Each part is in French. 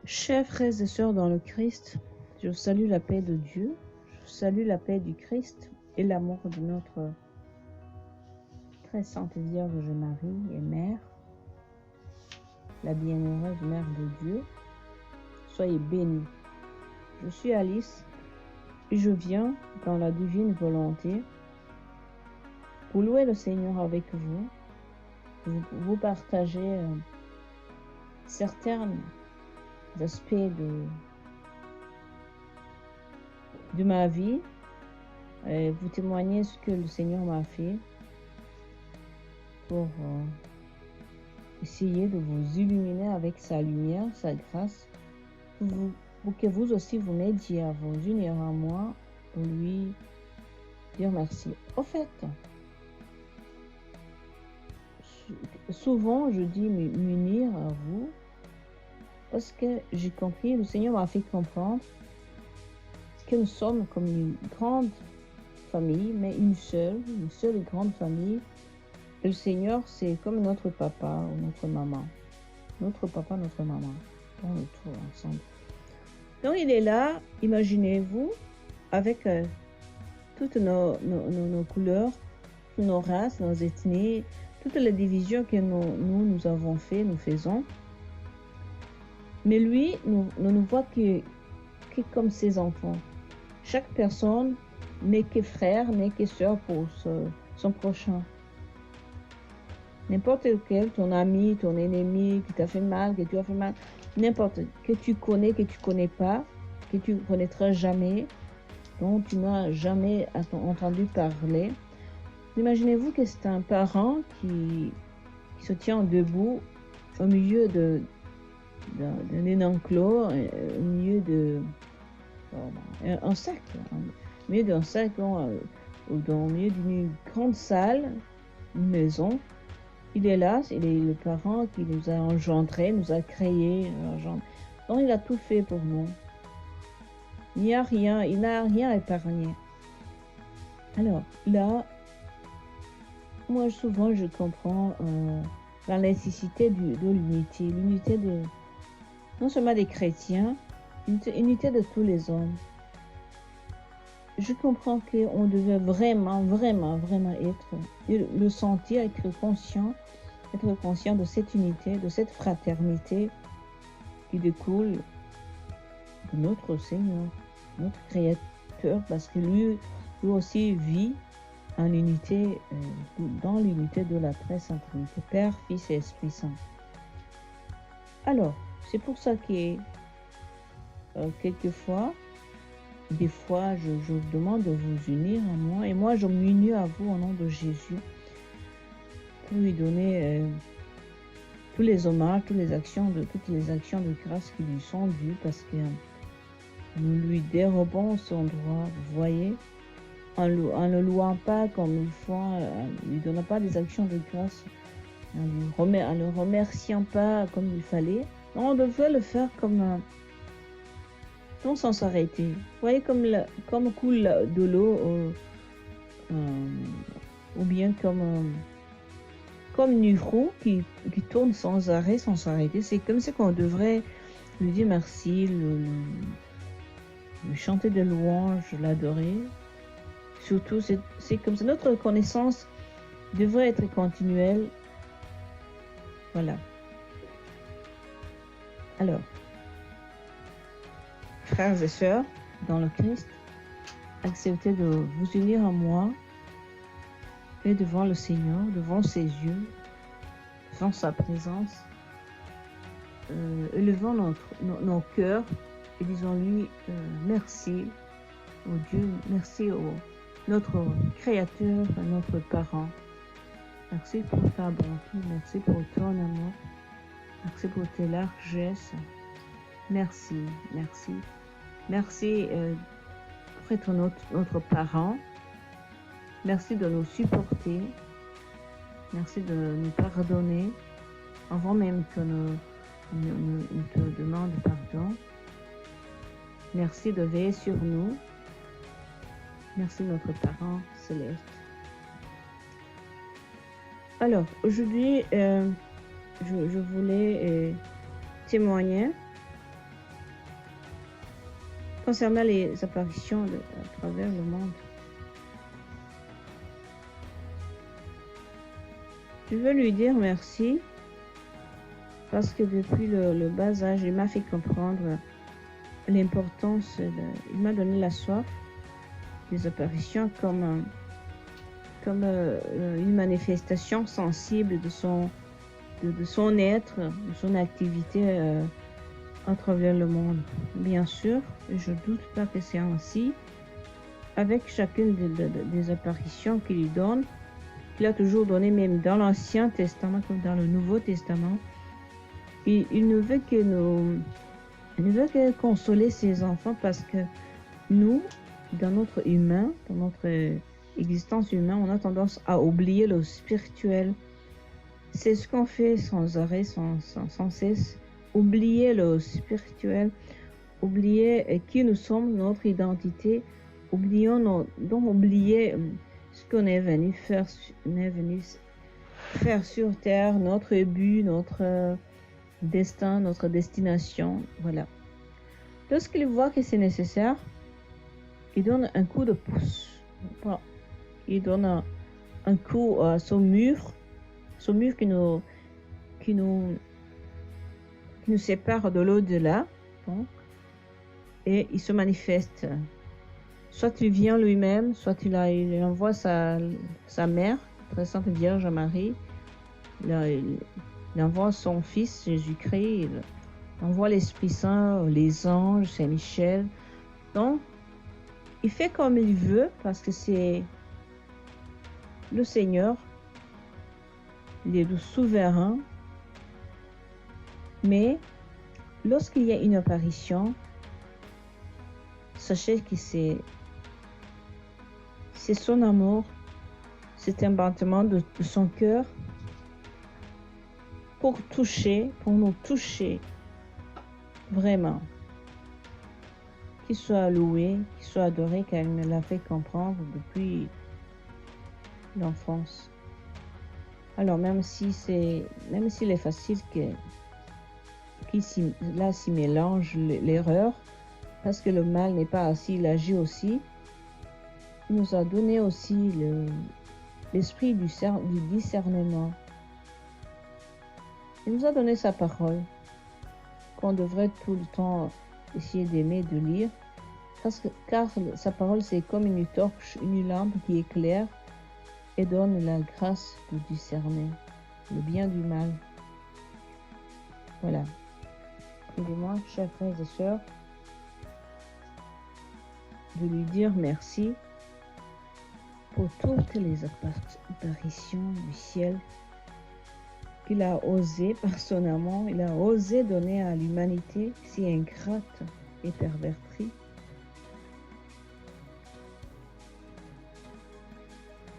Chers frères et sœurs dans le Christ, je salue la paix de Dieu, je salue la paix du Christ et l'amour de notre très sainte Vierge Marie et Mère, la bienheureuse Mère de Dieu. Soyez bénis. Je suis Alice et je viens dans la divine volonté pour louer le Seigneur avec vous, vous partager certains aspects de ma vie, et vous témoigner ce que le Seigneur m'a fait pour essayer de vous illuminer avec sa lumière, sa grâce, pour que vous aussi vous m'aidiez à vous unir à moi, pour lui dire merci. Au fait, souvent je dis m'unir à vous parce que j'ai compris, le Seigneur m'a fait comprendre que nous sommes comme une grande famille, mais une seule et grande famille. Et le Seigneur, c'est comme notre papa ou notre maman. Notre papa, notre maman. On est tous ensemble. Donc il est là, imaginez-vous, avec toutes nos couleurs, toutes nos races, nos ethnies, toutes les divisions que nous avons fait, nous faisons. Mais lui, ne nous voit que comme ses enfants. Chaque personne n'est que frère, n'est que sœur pour son prochain. N'importe lequel, ton ami, ton ennemi, qui t'a fait mal, que tu as fait mal, n'importe, que tu connais pas, que tu connaîtras jamais, dont tu n'as jamais entendu parler. Imaginez-vous que c'est un parent qui se tient debout au milieu d'un enclos, au milieu un sac, au milieu d'un sac, ou au milieu d'une grande salle, une maison. Il est là, il est le parent qui nous a engendrés, nous a créés, donc il a tout fait pour nous. Il n'a rien épargné. Alors là, moi souvent je comprends la nécessité de l'unité non seulement des chrétiens, l'unité de tous les hommes. Je comprends qu'on devait vraiment le sentir, être conscient de cette unité, de cette fraternité qui découle de notre Seigneur, notre Créateur, parce que lui aussi vit en unité, dans l'unité de la très sainte Trinité, Père, Fils et Esprit Saint. Alors, c'est pour ça que quelquefois, des fois, je vous demande de vous unir à moi, et moi je m'unis à vous au nom de Jésus pour lui donner tous les hommages, toutes les actions de grâce qui lui sont dues, parce que nous lui dérobons son droit, vous voyez, en ne louant pas comme il faut, en ne lui donnant pas des actions de grâce, en ne le remerciant pas comme il fallait. On devait le faire comme sans s'arrêter. Vous voyez, comme coule de l'eau, ou bien comme une roue qui tourne sans arrêt, sans s'arrêter. C'est comme ça qu'on devrait lui dire merci, lui chanter des louanges, l'adorer. Surtout, c'est comme ça. Notre reconnaissance devrait être continuelle. Voilà. Alors, frères et sœurs dans le Christ, acceptez de vous unir à moi et devant le Seigneur, devant ses yeux, devant sa présence, élevant nos cœurs et disons-lui merci au Dieu, merci au notre Créateur, notre parent. Merci pour ta bonté, merci pour ton amour, merci pour tes largesses. Merci pour être notre parent. Merci de nous supporter. Merci de nous pardonner avant même que nous te demande pardon. Merci de veiller sur nous. Merci notre parent céleste. Alors, aujourd'hui, je voulais témoigner concernant les apparitions à travers le monde. Je veux lui dire merci parce que depuis le bas âge, il m'a fait comprendre l'importance, il m'a donné la soif des apparitions comme une manifestation sensible de son être, de son activité à travers le monde. Bien sûr, je ne doute pas que c'est ainsi. Avec chacune des apparitions qu'il lui donne, qu'il a toujours donné même dans l'Ancien Testament comme dans le Nouveau Testament, il ne veut que consoler ses enfants parce que nous, dans notre existence humaine, on a tendance à oublier le spirituel. C'est ce qu'on fait sans arrêt, sans cesse. Oublier le spirituel, oublier qui nous sommes, notre identité, oublier ce qu'on est venu faire sur terre, notre but, notre destin, notre destination. Voilà. Lorsqu'il voit que c'est nécessaire, il donne un coup de pouce. Il donne un coup à son mur qui nous sépare de l'au-delà. Et il se manifeste. Soit il vient lui-même, soit il envoie sa mère, très sainte Vierge Marie. Il envoie son fils Jésus-Christ. Il envoie l'Esprit Saint, les anges, Saint-Michel. Donc, il fait comme il veut parce que c'est le Seigneur. Il est le souverain. Mais lorsqu'il y a une apparition, sachez que c'est son amour, c'est un battement de son cœur pour nous toucher vraiment. Qu'il soit loué, qu'il soit adoré, car il me l'a fait comprendre depuis l'enfance. Alors même s'il est facile qu'il s'y mélange l'erreur, parce que le mal n'est pas assis, il agit aussi. Il nous a donné aussi l'esprit du discernement. Il nous a donné sa parole, qu'on devrait tout le temps essayer d'aimer, de lire, car sa parole c'est comme une torche, une lampe qui éclaire et donne la grâce de discerner le bien du mal. Voilà. Aidez-moi, chers frères et sœurs, de lui dire merci pour toutes les apparitions du ciel qu'il a osé, par son amour, il a osé donner à l'humanité si ingrate et pervertie.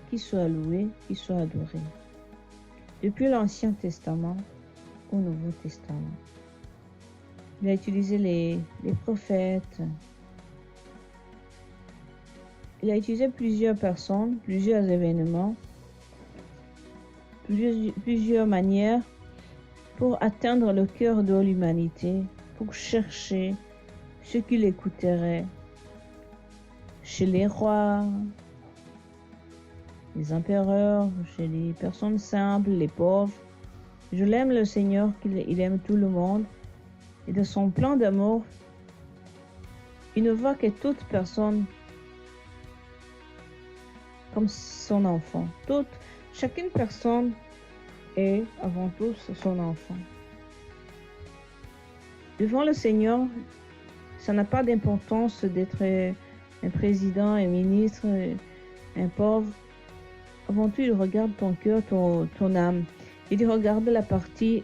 Qu'il soit loué, qu'il soit adoré. Depuis l'Ancien Testament au Nouveau Testament. Il a utilisé les prophètes. Il a utilisé plusieurs personnes, plusieurs événements, plusieurs manières pour atteindre le cœur de l'humanité, pour chercher ce qui l'écouterait chez les rois, les empereurs, chez les personnes simples, les pauvres. Je l'aime le Seigneur, qu'il aime tout le monde. Et de son plan d'amour, il ne voit que toute personne comme son enfant. Chacune personne est avant tout son enfant. Devant le Seigneur, ça n'a pas d'importance d'être un président, un ministre, un pauvre. Avant tout, il regarde ton cœur, ton âme. Il regarde la partie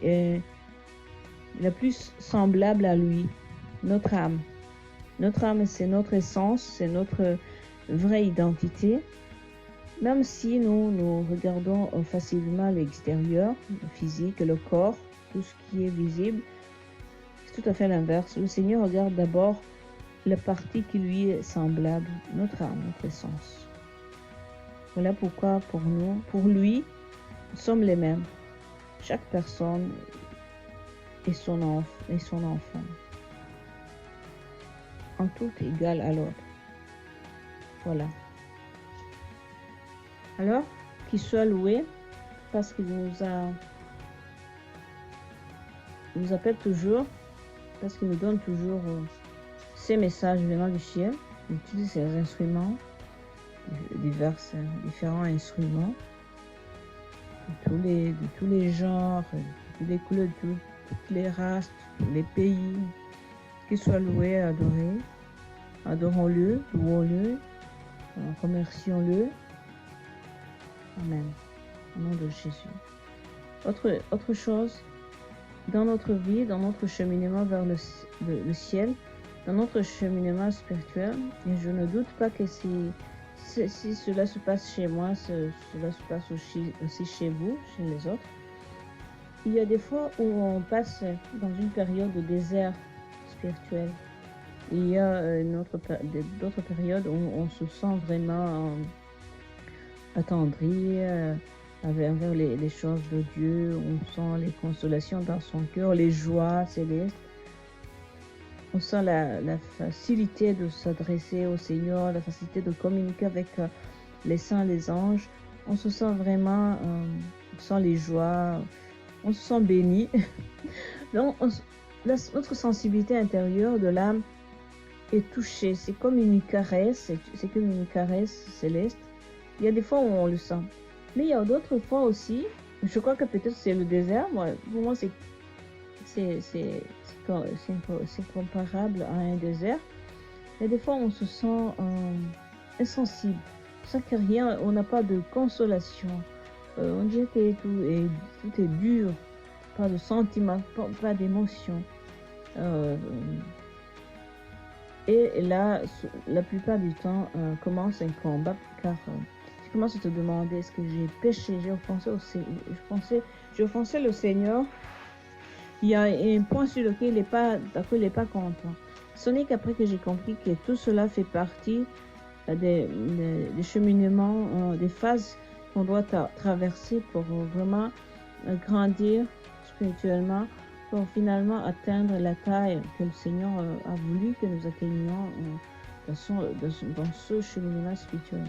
la plus semblable à lui, notre âme. Notre âme, c'est notre essence, c'est notre vraie identité. Même si nous regardons facilement l'extérieur, le physique, le corps, tout ce qui est visible, c'est tout à fait l'inverse. Le Seigneur regarde d'abord la partie qui lui est semblable, notre âme, notre essence. Voilà pourquoi pour lui, nous sommes les mêmes. Chaque personne est son enfant. en tout égal à l'autre. Voilà. Alors, qu'il soit loué parce qu'il nous appelle toujours, parce qu'il nous donne toujours ces messages venant du ciel. Il utilise ces instruments, différents instruments, de tous les genres, de toutes les couleurs, de toutes les races, de tous les pays. Qu'il soit loué, adoré. Adorons-le, louons-le, remercions-le. Amen. Au nom de Jésus. Autre chose, dans notre vie, dans notre cheminement vers le ciel, dans notre cheminement spirituel, et je ne doute pas que si cela se passe chez moi, cela se passe aussi chez vous, chez les autres. Il y a des fois où on passe dans une période de désert spirituel. Il y a d'autres périodes où on se sent vraiment attendri envers les choses de Dieu. On sent les consolations dans son cœur, les joies célestes. On sent la facilité de s'adresser au Seigneur, la facilité de communiquer avec les saints, les anges. On se sent vraiment, on sent les joies, on se sent béni. Donc, notre sensibilité intérieure de l'âme est touchée. C'est comme une caresse, c'est comme une caresse céleste. Il y a des fois où on le sent. Mais il y a d'autres fois aussi, je crois que peut-être c'est le désert. Pour moi, c'est comparable à un désert. Il y a des fois où on se sent insensible. On sent que rien, on n'a pas de consolation. On dirait que tout est dur. Pas de sentiments, pas d'émotions. Et là, la plupart du temps, commence un combat, car tu commences à te demander, est-ce que j'ai péché, j'ai offensé le Seigneur. Il y a un point sur lequel il n'est pas content. Ce n'est qu'après que j'ai compris que tout cela fait partie des cheminements, des phases qu'on doit traverser pour vraiment grandir spirituellement, pour finalement atteindre la taille que le Seigneur a voulu que nous atteignions dans ce cheminement spirituel.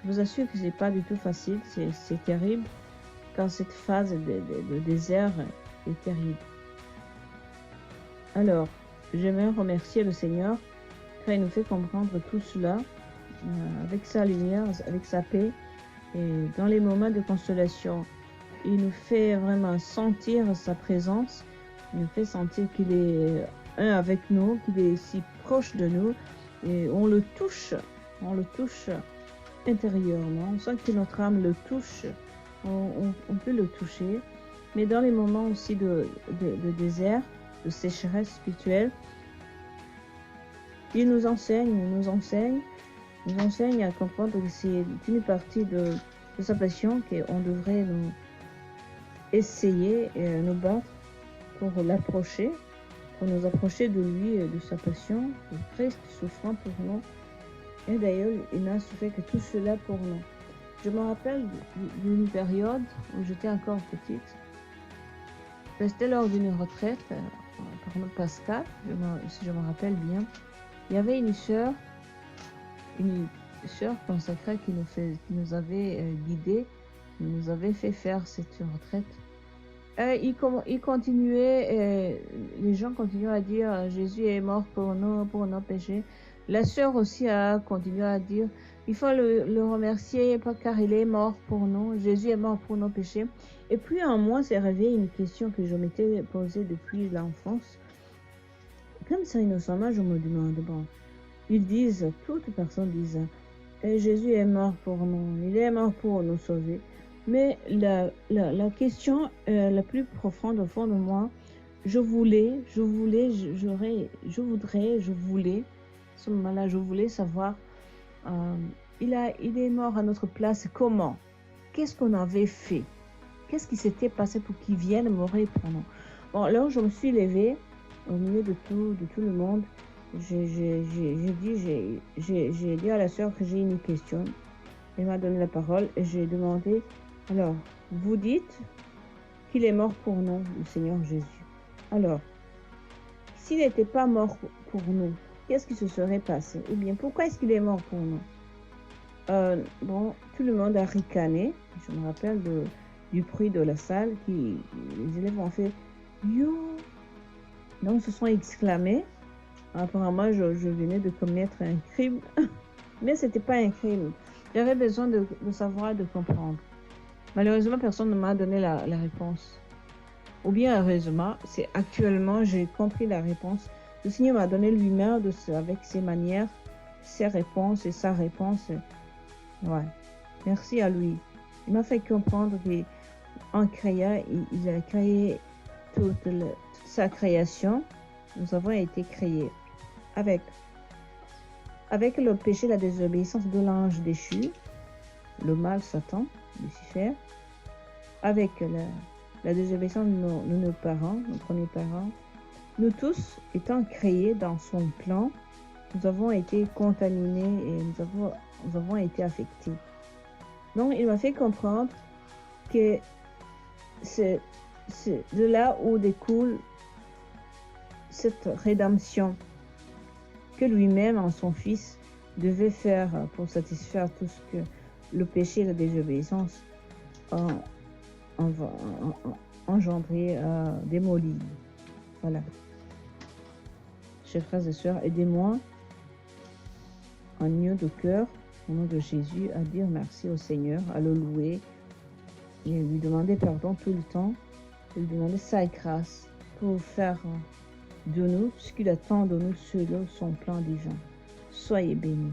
Je vous assure que ce n'est pas du tout facile, c'est terrible, car cette phase de désert est terrible. Alors, j'aimerais remercier le Seigneur, car il nous fait comprendre tout cela avec sa lumière, avec sa paix, et dans les moments de consolation. Il nous fait vraiment sentir sa présence. Il nous fait sentir qu'il est un avec nous, qu'il est si proche de nous. Et on le touche intérieurement. On sent que notre âme le touche. On peut le toucher. Mais dans les moments aussi de désert, de sécheresse spirituelle, il nous enseigne à comprendre que c'est une partie de sa passion qu'on devrait nous essayer et nous battre pour l'approcher, pour nous approcher de lui et de sa passion, de Christ souffrant pour nous. Et d'ailleurs, il n'a souffert que tout cela pour nous. Je me rappelle d'une période où j'étais encore petite. C'était lors d'une retraite par notre Pascal, si je me rappelle bien. Il y avait une sœur consacrée qui nous avait guidés, qui nous avait fait faire cette retraite. Il continuait, les gens continuaient à dire Jésus est mort pour nos péchés. La sœur aussi a continué à dire il faut le remercier car il est mort pour nous. Jésus est mort pour nos péchés. Et puis en moi s'est réveillée une question que je m'étais posée depuis l'enfance. Comme ça innocemment, je me demande toutes les personnes disent Jésus est mort pour nous, il est mort pour nous sauver. Mais la question la plus profonde au fond de moi, je voulais, ce moment-là, je voulais savoir, il est mort à notre place, comment? Qu'est-ce qu'on avait fait? Qu'est-ce qui s'était passé pour qu'il vienne mourir pour nous? Bon, alors je me suis levée au milieu de tout le monde. J'ai dit à la sœur que j'ai une question. Elle m'a donné la parole et j'ai demandé, alors, vous dites qu'il est mort pour nous, le Seigneur Jésus. Alors, s'il n'était pas mort pour nous, qu'est-ce qui se serait passé? Ou bien, pourquoi est-ce qu'il est mort pour nous? Bon, tout le monde a ricané. Je me rappelle du bruit de la salle les élèves ont fait yo. Donc, se sont exclamés. Apparemment, je venais de commettre un crime, mais c'était pas un crime. J'avais besoin de savoir, de comprendre. Malheureusement, personne ne m'a donné la réponse. Ou bien, heureusement, c'est actuellement, j'ai compris la réponse. Le Seigneur m'a donné lui-même avec ses manières, ses réponses et sa réponse. Ouais. Merci à lui. Il m'a fait comprendre qu'en créant, il a créé toute sa création. Nous avons été créés avec le péché, la désobéissance de l'ange déchu, le mal, Satan, Lucifer, avec la désobéissance de nos parents, nos premiers parents. Nous tous étant créés dans son plan, nous avons été contaminés et nous avons été affectés. Donc, il m'a fait comprendre que c'est de là où découle cette rédemption que lui-même, en son Fils, devait faire pour satisfaire tout ce que le péché et la désobéissance ont engendré, démoli. Voilà. Chers frères et sœurs, aidez-moi en union de cœur, au nom de Jésus, à dire merci au Seigneur, à le louer et lui demander pardon tout le temps, lui demander sa grâce pour faire de nous ce qu'il attend de nous selon son plan divin. Soyez bénis.